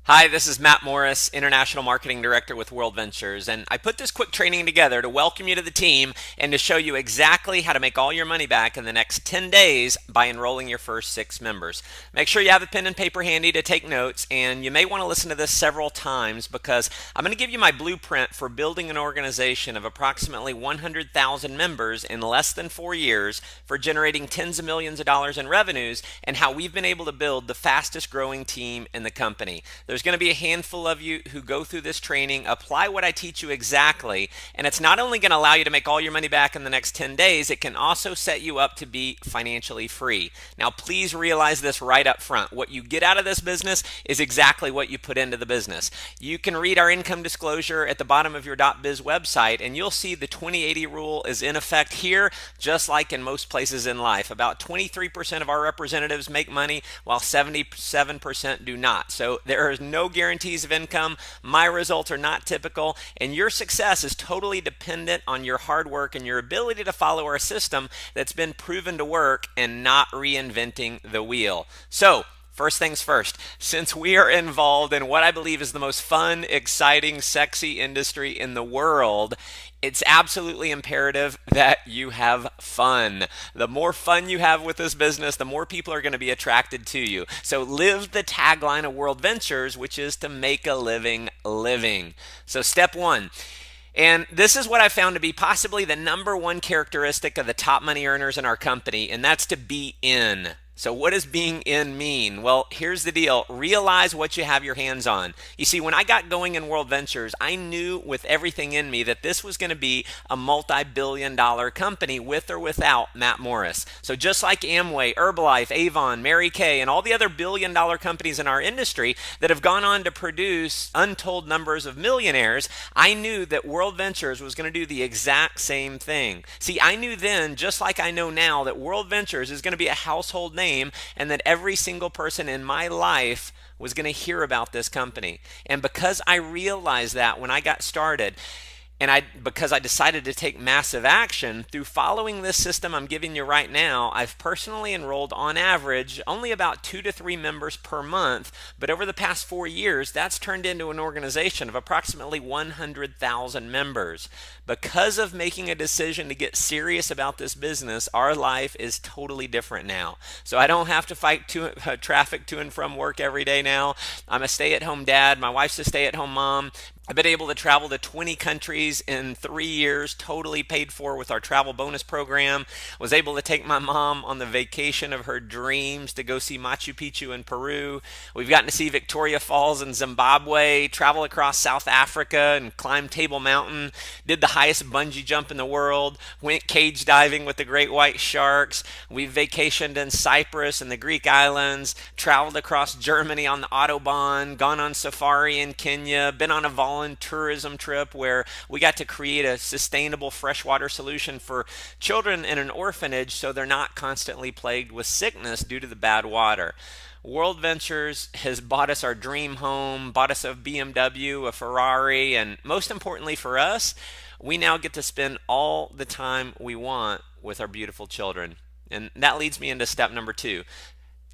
Hi, this is Matt Morris, International Marketing Director with World Ventures, and I put this quick training together to welcome you to the team and to show you exactly how to make all your money back in the next 10 days by enrolling your first 6 members. Make sure you have a pen and paper handy to take notes, and you may want to listen to this several times because I'm going to give you my blueprint for building an organization of approximately 100,000 members in less than 4 years for generating tens of millions of dollars in revenues and how we've been able to build the fastest growing team in the company. There's going to be a handful of you who go through this training, apply what I teach you exactly, and it's not only going to allow you to make all your money back in the next 10 days, it can also set you up to be financially free. Now, please realize this right up front. What you get out of this business is exactly what you put into the business. You can read our income disclosure at the bottom of your .biz website, and you'll see the 20/80 rule is in effect here, just like in most places in life. About 23% of our representatives make money, while 77% do not. So there is no guarantees of income. My results are not typical, and your success is totally dependent on your hard work and your ability to follow our system that's been proven to work and not reinventing the wheel. So, first things first, since we are involved in what I believe is the most fun, exciting, sexy industry in the world, it's absolutely imperative that you have fun. The more fun you have with this business, the more people are going to be attracted to you. So live the tagline of World Ventures, which is to make a living living. So step one. And this is what I found to be possibly the number one characteristic of the top money earners in our company, and that's to be in. So what does being in mean? Well, here's the deal. Realize what you have your hands on. You see, when I got going in World Ventures, I knew with everything in me that this was going to be a multi-billion-dollar company with or without Matt Morris. So just like Amway, Herbalife, Avon, Mary Kay, and all the other billion-dollar companies in our industry that have gone on to produce untold numbers of millionaires, I knew that World Ventures was going to do the exact same thing. See, I knew then, just like I know now, that World Ventures is going to be a household name and that every single person in my life was going to hear about this company. And because I realized that when I got started, and because I decided to take massive action through following this system I'm giving you right now, I've personally enrolled on average only about 2 to 3 members per month, but over the past 4 years, that's turned into an organization of approximately 100,000 members. Because of making a decision to get serious about this business, our life is totally different now. So I don't have to fight traffic to and from work every day now. I'm a stay-at-home dad. My wife's a stay-at-home mom. I've been able to travel to 20 countries in 3 years, totally paid for with our travel bonus program. Was able to take my mom on the vacation of her dreams to go see Machu Picchu in Peru. We've gotten to see Victoria Falls in Zimbabwe, travel across South Africa and climb Table Mountain, did the highest bungee jump in the world, went cage diving with the great white sharks. We've vacationed in Cyprus and the Greek islands, traveled across Germany on the Autobahn, gone on safari in Kenya, been on a tourism trip where we got to create a sustainable freshwater solution for children in an orphanage so they're not constantly plagued with sickness due to the bad water. World Ventures has bought us our dream home, bought us a BMW, a Ferrari, and most importantly for us, we now get to spend all the time we want with our beautiful children. And that leads me into step number 2,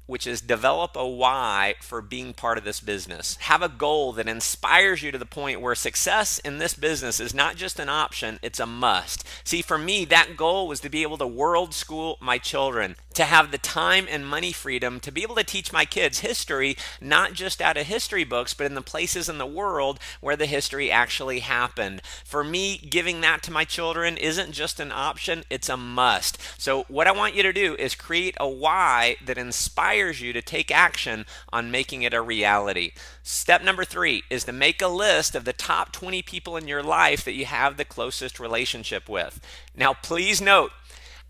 which is develop a why for being part of this business. Have a goal that inspires you to the point where success in this business is not just an option, it's a must. See, for me, that goal was to be able to world school my children, to have the time and money freedom to be able to teach my kids history, not just out of history books, but in the places in the world where the history actually happened. For me, giving that to my children isn't just an option, it's a must. So what I want you to do is create a why that inspires you to take action on making it a reality. Step number 3 is to make a list of the top 20 people in your life that you have the closest relationship with. Now, please note,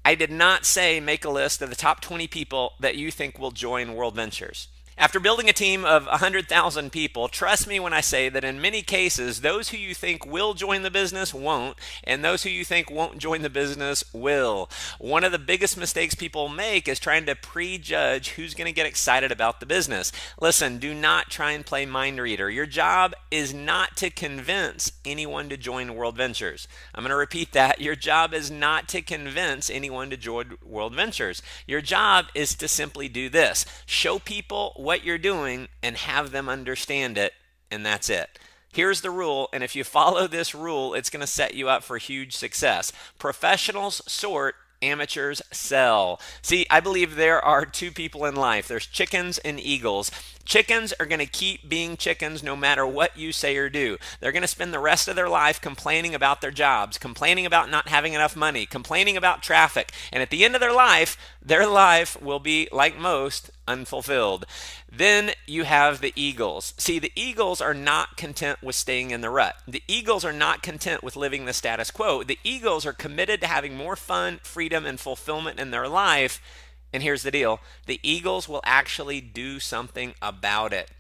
I did not say make a list of the top 20 people that you think will join World Ventures. After building a team of 100,000 people, trust me when I say that in many cases, those who you think will join the business won't, and those who you think won't join the business will. One of the biggest mistakes people make is trying to prejudge who's going to get excited about the business. Listen, do not try and play mind reader. Your job is not to convince anyone to join World Ventures. I'm going to repeat that. Your job is not to convince anyone to join World Ventures. Your job is to simply do this. Show people what you're doing and have them understand it, and that's it. Here's the rule, and if you follow this rule, it's going to set you up for huge success. Professionals sort, amateurs sell. See, I believe there are two people in life. There's chickens and eagles. Chickens are going to keep being chickens no matter what you say or do. They're going to spend the rest of their life complaining about their jobs, complaining about not having enough money, complaining about traffic. And at the end of their life will be, like most, unfulfilled. Then you have the eagles. See, the eagles are not content with staying in the rut. The eagles are not content with living the status quo. The eagles are committed to having more fun, freedom, and fulfillment in their life. And here's the deal. The eagles will actually do something about it.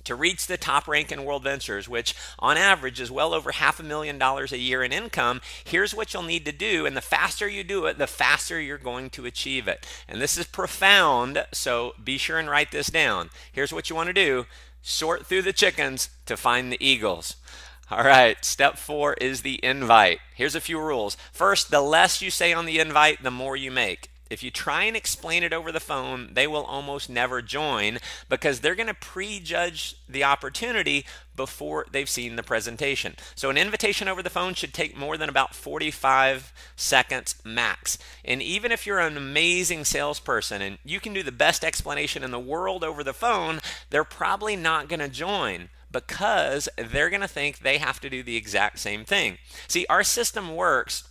To reach the top rank in World Ventures, which on average is well over $500,000 a year in income, here's what you'll need to do. And the faster you do it, the faster you're going to achieve it. And this is profound, so be sure and write this down. Here's what you want to do. Sort through the chickens to find the eagles. All right, step 4 is the invite. Here's a few rules. First, the less you say on the invite, the more you make. If you try and explain it over the phone, they will almost never join because they're going to prejudge the opportunity before they've seen the presentation. So an invitation over the phone should take more than about 45 seconds max. And even if you're an amazing salesperson and you can do the best explanation in the world over the phone, they're probably not going to join because they're going to think they have to do the exact same thing. See, our system works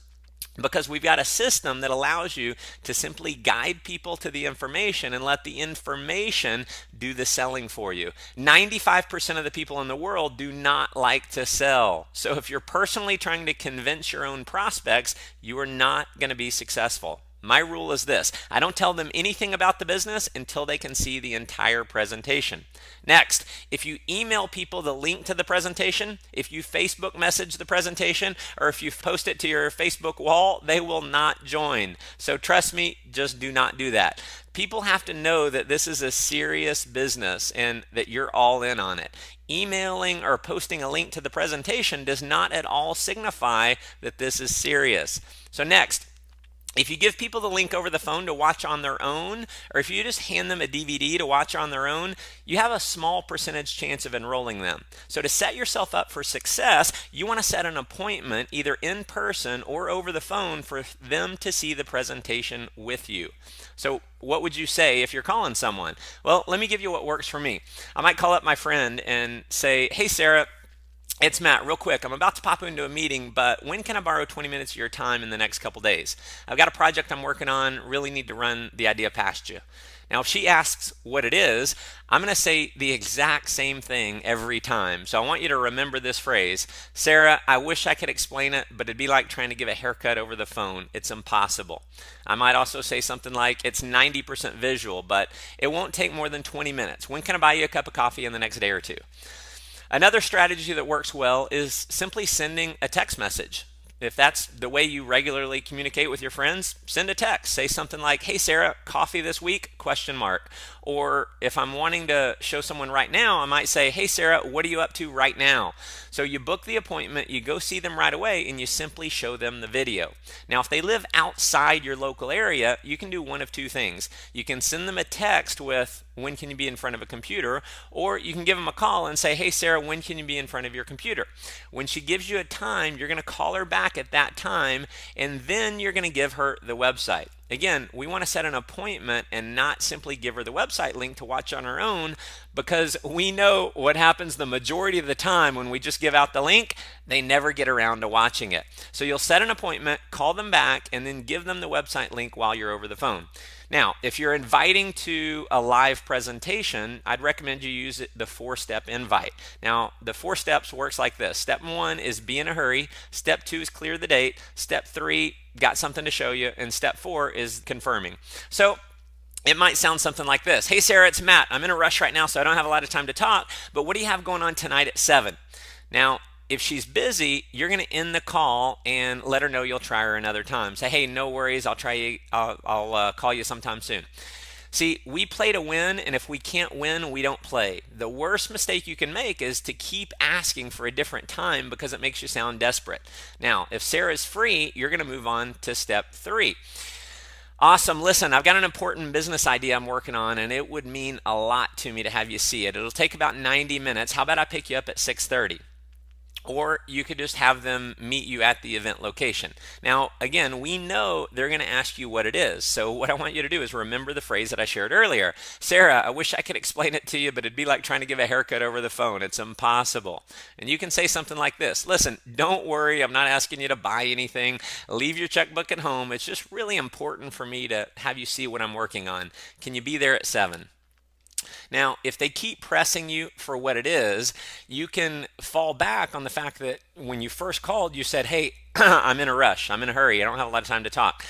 because we've got a system that allows you to simply guide people to the information and let the information do the selling for you. 95% of the people in the world do not like to sell. So if you're personally trying to convince your own prospects, you are not going to be successful. My rule is this: I don't tell them anything about the business until they can see the entire presentation. Next, if you email people the link to the presentation, if you Facebook message the presentation, or if you post it to your Facebook wall, they will not join. So trust me, just do not do that. People have to know that this is a serious business and that you're all in on it. Emailing or posting a link to the presentation does not at all signify that this is serious. So next, if you give people the link over the phone to watch on their own, or if you just hand them a DVD to watch on their own, you have a small percentage chance of enrolling them. So to set yourself up for success, you want to set an appointment either in person or over the phone for them to see the presentation with you. So what would you say if you're calling someone? Well, let me give you what works for me. I might call up my friend and say, "Hey, Sarah, it's Matt. Real quick, I'm about to pop into a meeting, but when can I borrow 20 minutes of your time in the next couple days? I've got a project I'm working on, really need to run the idea past you." Now, if she asks what it is, I'm going to say the exact same thing every time. So I want you to remember this phrase: "Sarah, I wish I could explain it, but it'd be like trying to give a haircut over the phone. It's impossible." I might also say something like, "It's 90% visual, but it won't take more than 20 minutes. When can I buy you a cup of coffee in the next day or two?" Another strategy that works well is simply sending a text message. If that's the way you regularly communicate with your friends, send a text. Say something like, "Hey Sarah, coffee this week?" ? Or if I'm wanting to show someone right now, I might say, "Hey Sarah, what are you up to right now?" So you book the appointment, you go see them right away, and you simply show them the video. Now, if they live outside your local area, you can do one of two things. You can send them a text with, "When can you be in front of a computer?" Or you can give them a call and say, "Hey Sarah, when can you be in front of your computer?" When she gives you a time, you're going to call her back at that time, and then you're going to give her the website. Again, we want to set an appointment and not simply give her the website link to watch on her own, because we know what happens the majority of the time when we just give out the link. They never get around to watching it. So you'll set an appointment, call them back, and then give them the website link while you're over the phone. Now, if you're inviting to a live presentation, I'd recommend you use the 4-step invite. Now, the 4 steps works like this. Step 1 is be in a hurry. Step 2 is clear the date. Step 3, got something to show you. And step 4 is confirming. So it might sound something like this: "Hey Sarah, it's Matt. I'm in a rush right now, so I don't have a lot of time to talk, but what do you have going on tonight at 7? Now, if she's busy, you're going to end the call and let her know you'll try her another time. Say, "Hey, no worries. I'll try you. I'll call you sometime soon." See, we play to win, and if we can't win, we don't play. The worst mistake you can make is to keep asking for a different time because it makes you sound desperate. Now, if Sarah's free, you're going to move on to step 3. Awesome. Listen, I've got an important business idea I'm working on, and it would mean a lot to me to have you see it. It'll take about 90 minutes. How about I pick you up at 6:30? Or you could just have them meet you at the event location. Now, again, we know they're going to ask you what it is. So what I want you to do is remember the phrase that I shared earlier. Sarah, I wish I could explain it to you, but it'd be like trying to give a haircut over the phone. It's impossible. And you can say something like this. Listen, don't worry. I'm not asking you to buy anything. Leave your checkbook at home. It's just really important for me to have you see what I'm working on. Can you be there at 7? Now, if they keep pressing you for what it is, you can fall back on the fact that when you first called, you said, hey, I'm in a rush. I'm in a hurry. I don't have a lot of time to talk.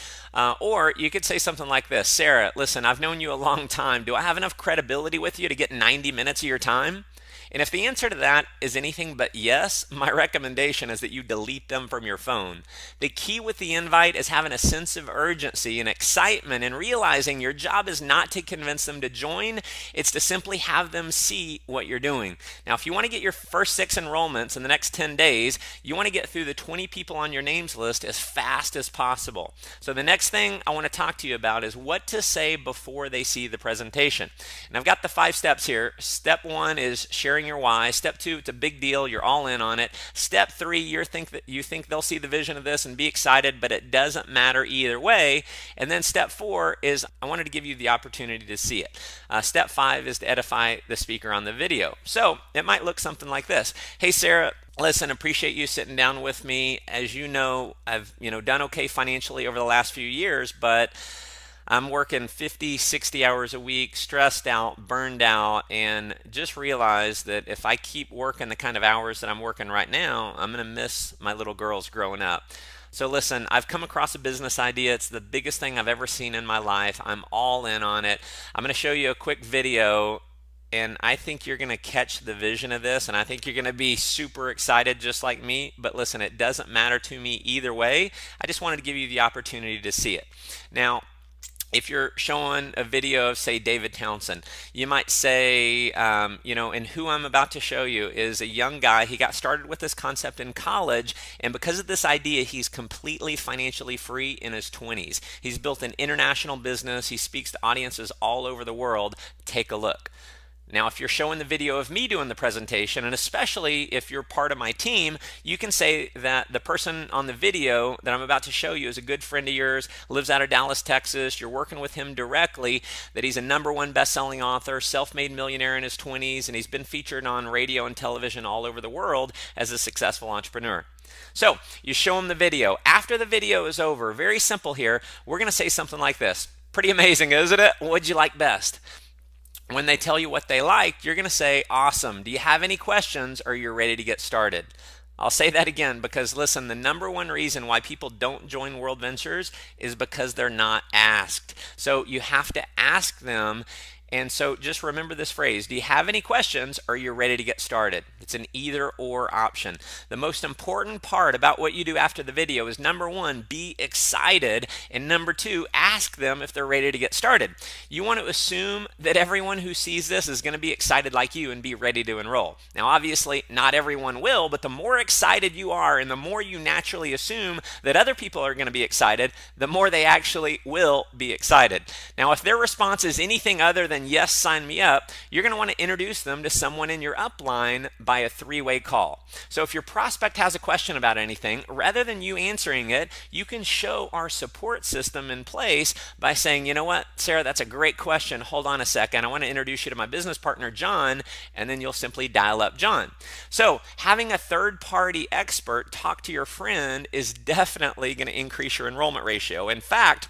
Or you could say something like this. Sarah, listen, I've known you a long time. Do I have enough credibility with you to get 90 minutes of your time? And if the answer to that is anything but yes, my recommendation is that you delete them from your phone. The key with the invite is having a sense of urgency and excitement and realizing your job is not to convince them to join, it's to simply have them see what you're doing. Now, if you want to get your first 6 enrollments in the next 10 days, you want to get through the 20 people on your names list as fast as possible. So the next thing I want to talk to you about is what to say before they see the presentation. And I've got the 5 steps here. Step 1 is sharing your why. Step 2, it's a big deal. You're all in on it. Step 3, you think they'll see the vision of this and be excited, but it doesn't matter either way. And then step 4 is I wanted to give you the opportunity to see it. Step 5 is to edify the speaker on the video. So it might look something like this. Hey, Sarah, listen, appreciate you sitting down with me. As you know, I've done okay financially over the last few years, but I'm working 50, 60 hours a week, stressed out, burned out, and just realized that if I keep working the kind of hours that I'm working right now, I'm going to miss my little girls growing up. So listen, I've come across a business idea. It's the biggest thing I've ever seen in my life. I'm all in on it. I'm going to show you a quick video, and I think you're going to catch the vision of this, and I think you're going to be super excited just like me. But listen, it doesn't matter to me either way. I just wanted to give you the opportunity to see it. Now, if you're showing a video of, say, David Townsend, you might say, and who I'm about to show you is a young guy. He got started with this concept in college, and because of this idea, he's completely financially free in his 20s. He's built an international business. He speaks to audiences all over the world. Take a look. Now, if you're showing the video of me doing the presentation, and especially if you're part of my team, you can say that the person on the video that I'm about to show you is a good friend of yours, lives out of Dallas, Texas. You're working with him directly, that he's a #1 best-selling author, self-made millionaire in his 20s, and he's been featured on radio and television all over the world as a successful entrepreneur. So you show him the video. After the video is over, very simple here, we're going to say something like this. Pretty amazing, isn't it? What'd you like best? When they tell you what they liked, you're going to say, awesome. Do you have any questions, or you're ready to get started? I'll say that again because, listen, the #1 reason why people don't join World Ventures is because they're not asked. So you have to ask them. And so just remember this phrase. Do you have any questions, or you're ready to get started? It's an either or option. The most important part about what you do after the video is #1, be excited, and #2, ask them if they're ready to get started. You want to assume that everyone who sees this is going to be excited like you and be ready to enroll. Now, obviously, not everyone will, but the more excited you are and the more you naturally assume that other people are going to be excited, the more they actually will be excited. Now, if their response is anything other than yes, sign me up, you're going to want to introduce them to someone in your upline by a 3-way call. So if your prospect has a question about anything, rather than you answering it, you can show our support system in place by saying, you know what, Sarah, that's a great question. Hold on a second. I want to introduce you to my business partner, John, and then you'll simply dial up John. So having a third-party expert talk to your friend is definitely going to increase your enrollment ratio. In fact,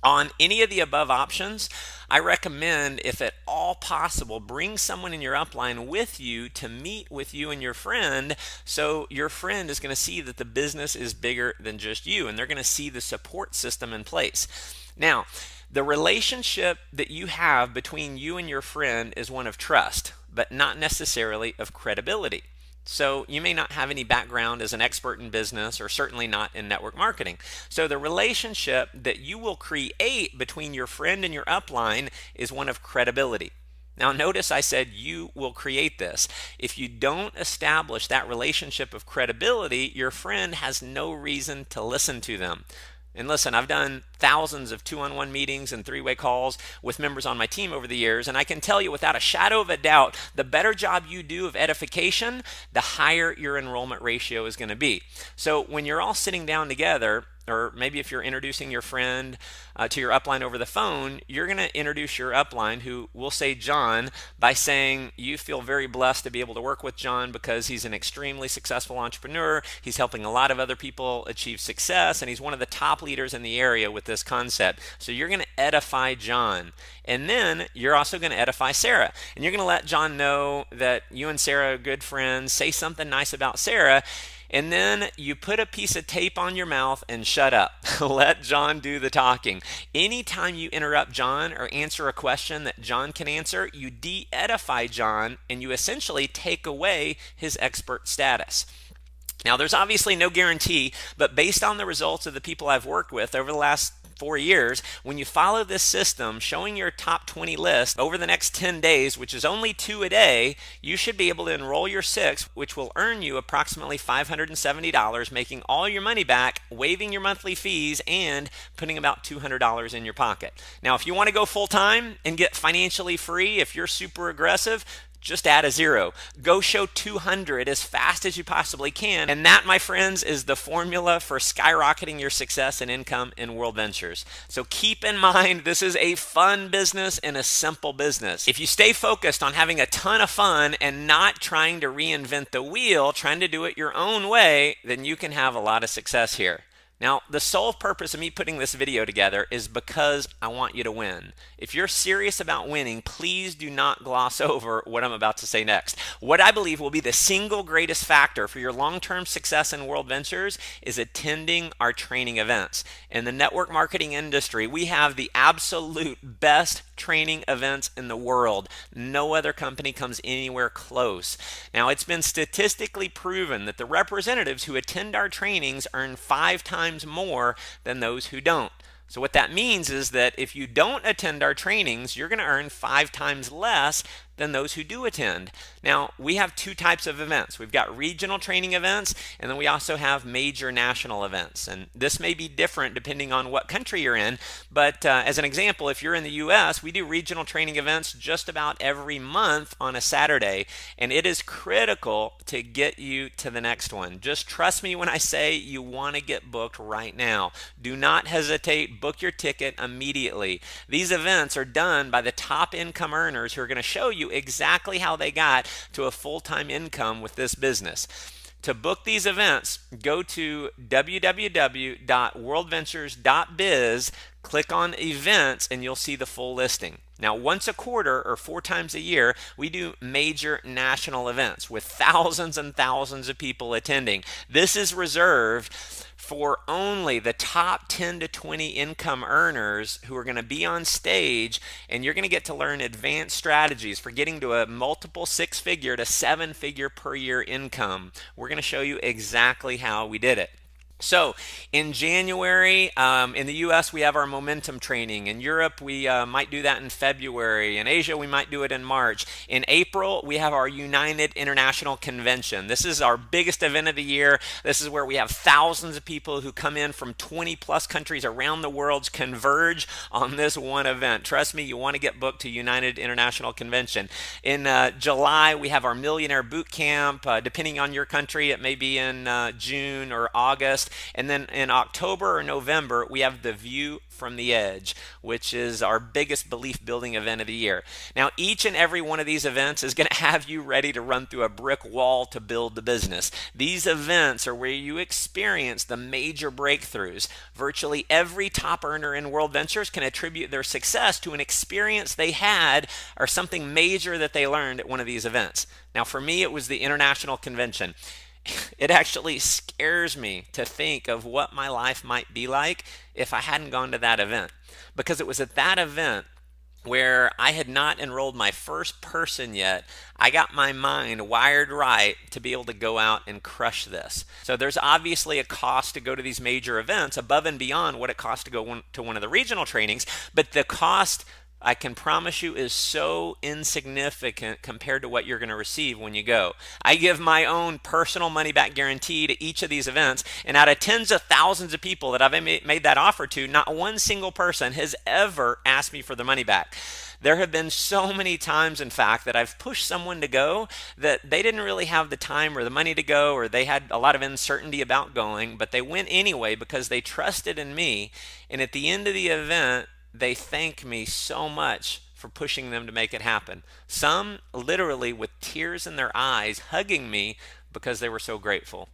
on any of the above options, I recommend, if at all possible, bring someone in your upline with you to meet with you and your friend, so your friend is going to see that the business is bigger than just you, and they're going to see the support system in place. Now, the relationship that you have between you and your friend is one of trust, but not necessarily of credibility. So you may not have any background as an expert in business, or certainly not in network marketing. So the relationship that you will create between your friend and your upline is one of credibility. Now notice I said you will create this. If you don't establish that relationship of credibility, your friend has no reason to listen to them. And listen, I've done thousands of two-on-one meetings and three-way calls with members on my team over the years, and I can tell you without a shadow of a doubt, the better job you do of edification, the higher your enrollment ratio is going to be. So when you're all sitting down together, or maybe if you're introducing your friend to your upline over the phone, you're going to introduce your upline, who will say John, by saying you feel very blessed to be able to work with John because he's an extremely successful entrepreneur. He's helping a lot of other people achieve success, and he's one of the top leaders in the area with this concept. So you're going to edify John. And then you're also going to edify Sarah. And you're going to let John know that you and Sarah are good friends. Say something nice about Sarah. And then you put a piece of tape on your mouth and shut up. Let John do the talking. Anytime you interrupt John or answer a question that John can answer, you de-edify John and you essentially take away his expert status. Now, there's obviously no guarantee, but based on the results of the people I've worked with over the last 4 years, when you follow this system, showing your top 20 list over the next 10 days, which is only 2 a day, you should be able to enroll your 6, which will earn you approximately $570, making all your money back, waiving your monthly fees, and putting about $200 in your pocket. Now, if you want to go full time and get financially free, if you're super aggressive, just add a 0. Go show 200 as fast as you possibly can. And that, my friends, is the formula for skyrocketing your success and income in World Ventures. So keep in mind, this is a fun business and a simple business. If you stay focused on having a ton of fun and not trying to reinvent the wheel, trying to do it your own way, then you can have a lot of success here. Now, the sole purpose of me putting this video together is because I want you to win. If you're serious about winning, please do not gloss over what I'm about to say next. What I believe will be the single greatest factor for your long-term success in World Ventures is attending our training events. In the network marketing industry, we have the absolute best training events in the world. No other company comes anywhere close. Now, it's been statistically proven that the representatives who attend our trainings earn 5 times more than those who don't. So what that means is that if you don't attend our trainings, you're going to earn 5 times less than those who do attend. Now, we have 2 types of events. We've got regional training events, and then we also have major national events. And this may be different depending on what country you're in, but as an example, if you're in the US, we do regional training events just about every month on a Saturday, and it is critical to get you to the next one. Just trust me when I say you want to get booked right now. Do not hesitate. Book your ticket immediately. These events are done by the top income earners who are going to show you exactly how they got to a full-time income with this business. To book these events, go to www.worldventures.biz, click on events, and you'll see the full listing. Now, once a quarter or 4 times a year, we do major national events with thousands and thousands of people attending. This is reserved for only the top 10 to 20 income earners who are going to be on stage, and you're going to get to learn advanced strategies for getting to a multiple 6-figure to 7-figure per year income. We're going to show you exactly how we did it. So in January, in the US, we have our momentum training. In Europe, we might do that in February. In Asia, we might do it in March. In April, we have our United International Convention. This is our biggest event of the year. This is where we have thousands of people who come in from 20 plus countries around the world converge on this one event. Trust me, you want to get booked to United International Convention. In July, we have our Millionaire Boot Camp. Depending on your country, it may be in June or August. And then in October or November, we have the View from the Edge, which is our biggest belief building event of the year. Now, each and every one of these events is going to have you ready to run through a brick wall to build the business. These events are where you experience the major breakthroughs. Virtually every top earner in World Ventures can attribute their success to an experience they had or something major that they learned at one of these events. Now, for me, it was the International Convention. It actually scares me to think of what my life might be like if I hadn't gone to that event, because it was at that event where I had not enrolled my first person yet. I got my mind wired right to be able to go out and crush this. So there's obviously a cost to go to these major events above and beyond what it costs to go to one of the regional trainings, but the cost I can promise you is so insignificant compared to what you're going to receive when you go. I give my own personal money back guarantee to each of these events, and out of tens of thousands of people that I've made that offer to, not one single person has ever asked me for the money back. There have been so many times, in fact, that I've pushed someone to go that they didn't really have the time or the money to go, or they had a lot of uncertainty about going, but they went anyway because they trusted in me. And at the end of the event, they thank me so much for pushing them to make it happen. Some literally with tears in their eyes hugging me because they were so grateful.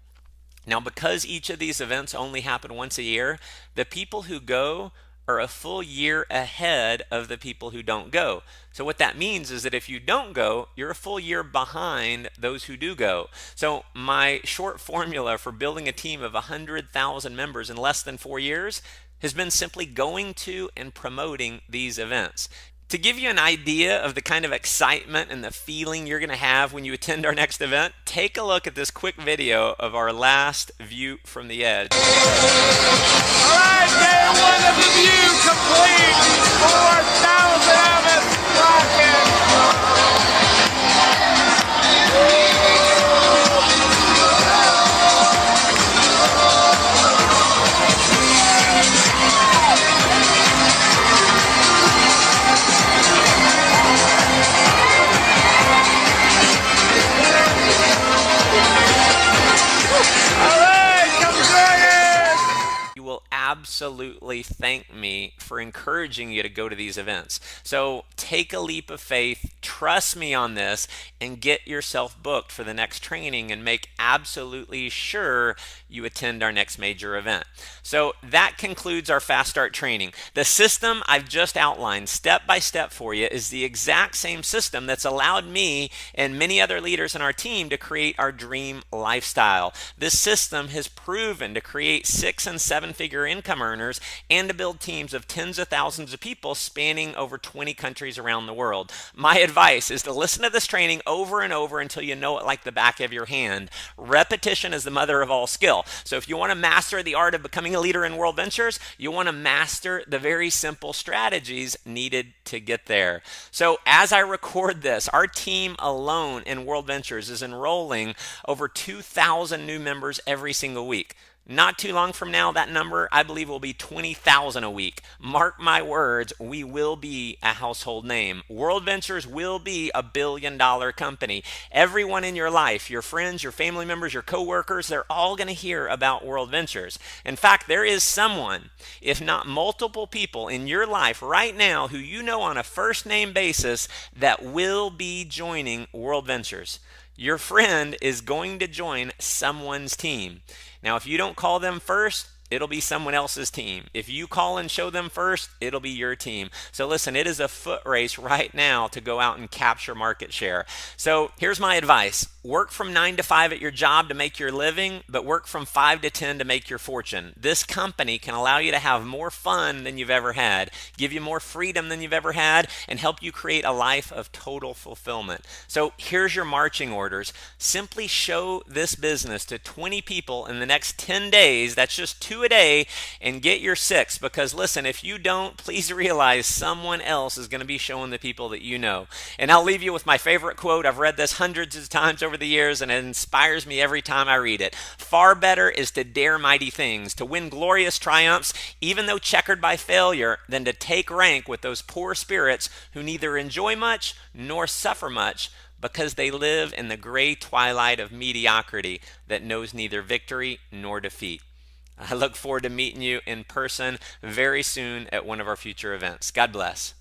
Now, because each of these events only happen once a year, the people who go are a full year ahead of the people who don't go. So what that means is that if you don't go, you're a full year behind those who do go. So my short formula for building a team of 100,000 members in less than 4 years has been simply going to and promoting these events. To give you an idea of the kind of excitement and the feeling you're going to have when you attend our next event, take a look at this quick video of our last View from the Edge. All right, day one of the View complete. 4,000 of us rocking. Absolutely thank me for encouraging you to go to these events. So take a leap of faith, trust me on this, and get yourself booked for the next training and make absolutely sure you attend our next major event. So that concludes our Fast Start training. The system I've just outlined step by step for you is the exact same system that's allowed me and many other leaders in our team to create our dream lifestyle. This system has proven to create 6- and 7-figure income earners and to build teams of tens of thousands of people spanning over 20 countries around the world. My advice is to listen to this training over and over until you know it like the back of your hand. Repetition is the mother of all skill. So if you want to master the art of becoming a leader in World Ventures, you want to master the very simple strategies needed to get there. So as I record this, our team alone in World Ventures is enrolling over 2,000 new members every single week. Not too long from now, that number, I believe, will be 20,000 a week. Mark my words, we will be a household name. World Ventures will be a billion-dollar company. Everyone in your life, your friends, your family members, your coworkers, they're all going to hear about World Ventures. In fact, there is someone, if not multiple people in your life right now who you know on a first-name basis that will be joining World Ventures. Your friend is going to join someone's team. Now, if you don't call them first, it'll be someone else's team. If you call and show them first, it'll be your team. So listen, it is a foot race right now to go out and capture market share. So here's my advice. Work from 9 to 5 at your job to make your living, but work from 5 to 10 to make your fortune. This company can allow you to have more fun than you've ever had, give you more freedom than you've ever had, and help you create a life of total fulfillment. So here's your marching orders. Simply show this business to 20 people in the next 10 days. That's just 2 a day, and get your 6. Because listen, if you don't, please realize someone else is going to be showing the people that you know. And I'll leave you with my favorite quote. I've read this hundreds of times over the years, and it inspires me every time I read it. Far better is to dare mighty things, to win glorious triumphs, even though checkered by failure, than to take rank with those poor spirits who neither enjoy much nor suffer much, because they live in the gray twilight of mediocrity that knows neither victory nor defeat. I look forward to meeting you in person very soon at one of our future events. God bless.